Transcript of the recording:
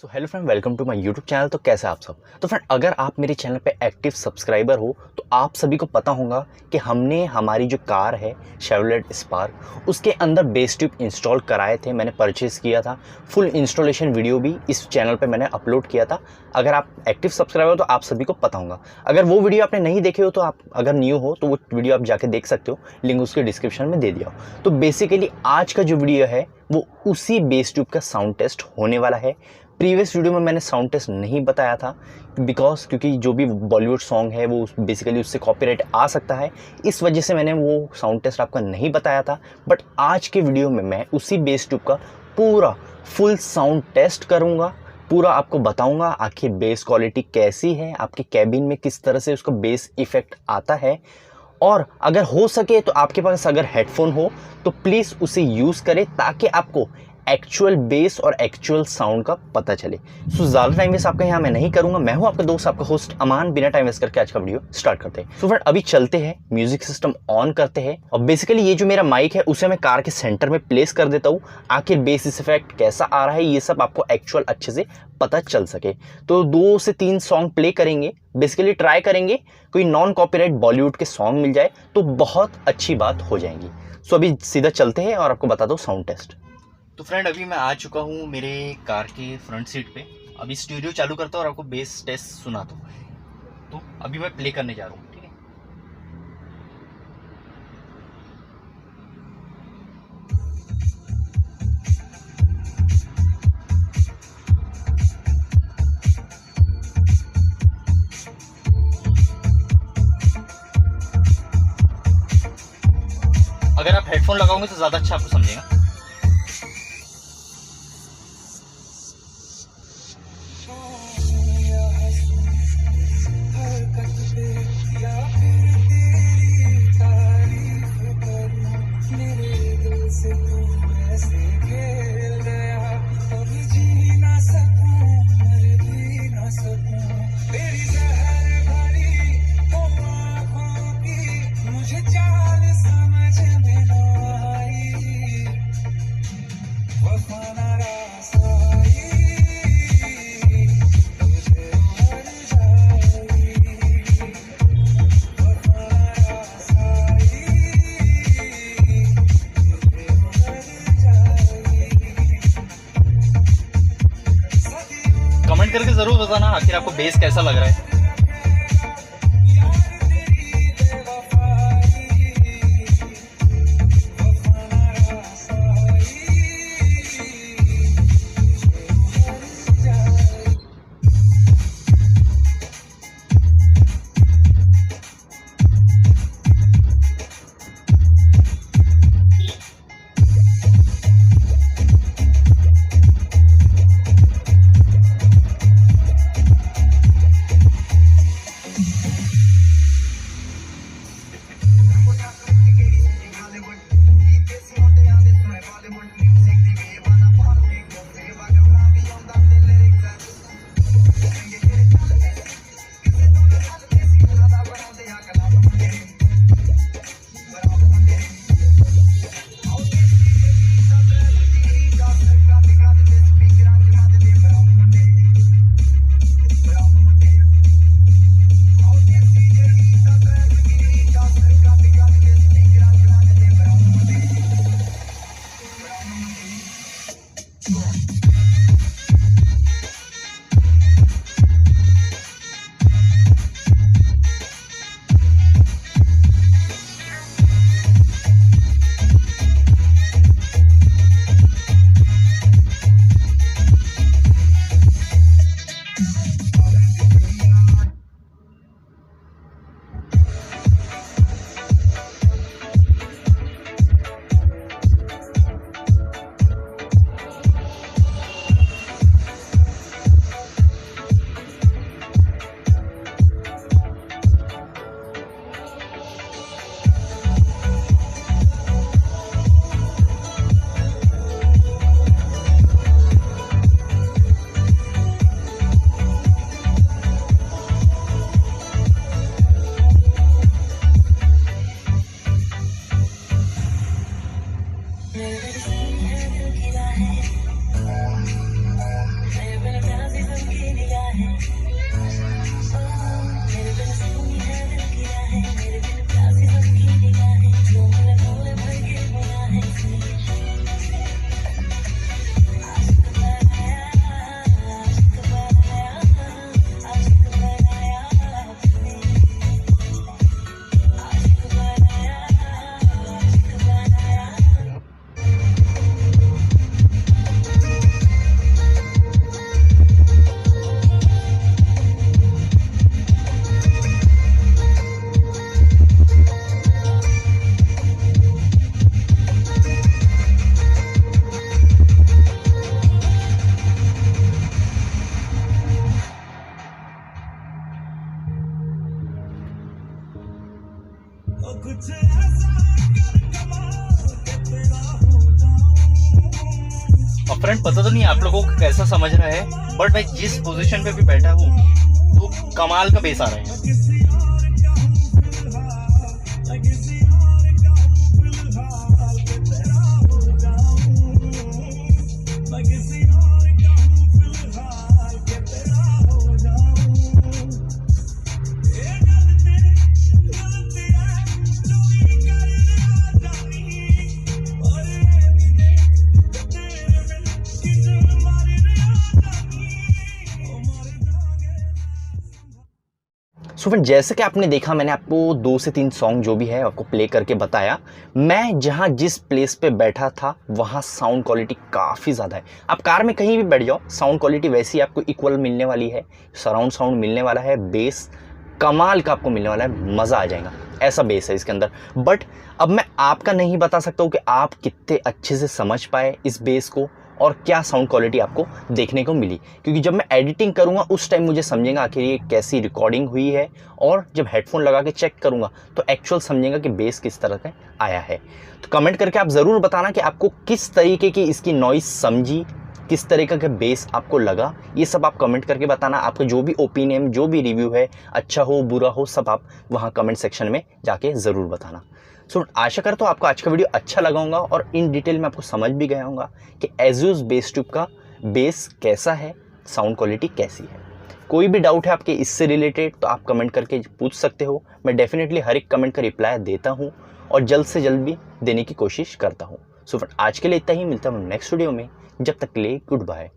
So hello friend, welcome to my YouTube channel. तो कैसे आप सब। तो फ्रेंड, अगर आप मेरे चैनल पे एक्टिव सब्सक्राइबर हो तो आप सभी को पता होगा कि हमने हमारी जो कार है शेवरलेट स्पार्क, उसके अंदर बेस ट्यूब इंस्टॉल कराए थे। मैंने परचेज़ किया था। फुल इंस्टॉलेशन वीडियो भी इस चैनल पे मैंने अपलोड किया था। अगर आप एक्टिव सब्सक्राइबर हो तो आप सभी को पता होगा। अगर वो वीडियो आपने नहीं देखे हो तो आप अगर न्यू हो तो वो वीडियो आप जाके देख सकते हो, लिंक उसके डिस्क्रिप्शन में दे दिया हो। तो बेसिकली आज का जो वीडियो है वो उसी बेस ट्यूब का साउंड टेस्ट होने वाला है। प्रीवियस वीडियो में मैंने साउंड टेस्ट नहीं बताया था क्योंकि जो भी बॉलीवुड सॉन्ग है वो बेसिकली उससे कॉपीराइट आ सकता है। इस वजह से मैंने वो साउंड टेस्ट आपका नहीं बताया था। बट आज के वीडियो में मैं उसी बेस ट्यूब का पूरा फुल साउंड टेस्ट करूँगा। पूरा आपको बताऊंगा आखिर बेस क्वालिटी कैसी है, आपके कैबिन में किस तरह से उसका बेस इफेक्ट आता है। और अगर हो सके तो आपके पास अगर हेडफोन हो तो प्लीज़ उसे यूज़ करें ताकि आपको एक्चुअल बेस और एक्चुअल साउंड का पता चले। सो ज़्यादा टाइम वेस्ट आपका यहाँ मैं नहीं करूँगा। मैं हूँ आपका दोस्त, आपका होस्ट अमान। बिना टाइम वेस्ट करके आज का वीडियो स्टार्ट करते हैं। सो फ्रेंड, अभी चलते हैं, म्यूजिक सिस्टम ऑन करते हैं और बेसिकली ये जो मेरा माइक है उसे मैं कार के सेंटर में प्लेस कर देता हूँ। आखिर बेस इफेक्ट कैसा आ रहा है ये सब आपको एक्चुअल अच्छे से पता चल सके। तो 2 से 3 सॉन्ग प्ले करेंगे। बेसिकली ट्राई करेंगे कोई नॉन कॉपीराइट बॉलीवुड के सॉन्ग मिल जाए तो बहुत अच्छी बात हो जाएगी। सो अभी सीधा चलते हैं और आपको बता दो साउंड टेस्ट। तो फ्रेंड, अभी मैं आ चुका हूँ मेरे कार के फ्रंट सीट पे। अभी स्टूडियो चालू करता हूँ और आपको बेस टेस्ट सुनाता हूँ। तो अभी मैं प्ले करने जा रहा हूँ, ठीक है। अगर आप हेडफोन लगाओगे तो ज़्यादा अच्छा आपको समझेगा। कमेंट करके जरूर बताना आखिर आपको बेस कैसा लग रहा है। फ्रेंड पता तो नहीं आप लोगों को कैसा समझ रहा है, बट मैं जिस पोजीशन पे भी बैठा हूँ तो कमाल का बेस आ रहा है। सो फ्रेंड जैसे कि आपने देखा, मैंने आपको 2 से 3 सॉन्ग जो भी है आपको प्ले करके बताया। मैं जहां जिस प्लेस पे बैठा था वहां साउंड क्वालिटी काफ़ी ज़्यादा है। आप कार में कहीं भी बैठ जाओ, साउंड क्वालिटी वैसी आपको इक्वल मिलने वाली है। सराउंड साउंड मिलने वाला है, बेस कमाल का आपको मिलने वाला है, मज़ा आ जाएगा, ऐसा बेस है इसके अंदर। बट अब मैं आपका नहीं बता सकता हूँ कि आप कितने अच्छे से समझ पाए इस बेस को और क्या साउंड क्वालिटी आपको देखने को मिली, क्योंकि जब मैं एडिटिंग करूंगा उस टाइम मुझे समझेगा आखिर ये कैसी रिकॉर्डिंग हुई है, और जब हेडफोन लगा के चेक करूंगा तो एक्चुअल समझेगा कि बेस किस तरह का आया है। तो कमेंट करके आप ज़रूर बताना कि आपको किस तरीके की इसकी नॉइस समझी, किस तरीके का बेस आपको लगा। ये सब आप कमेंट करके बताना। आपका जो भी ओपिनियन, जो भी रिव्यू है, अच्छा हो बुरा हो, सब आप वहाँ कमेंट सेक्शन में जाके ज़रूर बताना। सो आशा करता हूँ आपको आज का वीडियो अच्छा लगा होगा और इन डिटेल में आपको समझ भी गया होगा कि एज़्यूस बेस ट्यूब का बेस कैसा है, साउंड क्वालिटी कैसी है। कोई भी डाउट है आपके इससे रिलेटेड तो आप कमेंट करके पूछ सकते हो। मैं डेफिनेटली हर एक कमेंट का रिप्लाई देता हूँ और जल्द से जल्द भी देने की कोशिश करता हूँ। सो आज के लिए इतना ही, मिलता हूँ नेक्स्ट वीडियो में। जब तक के लिए गुड बाय।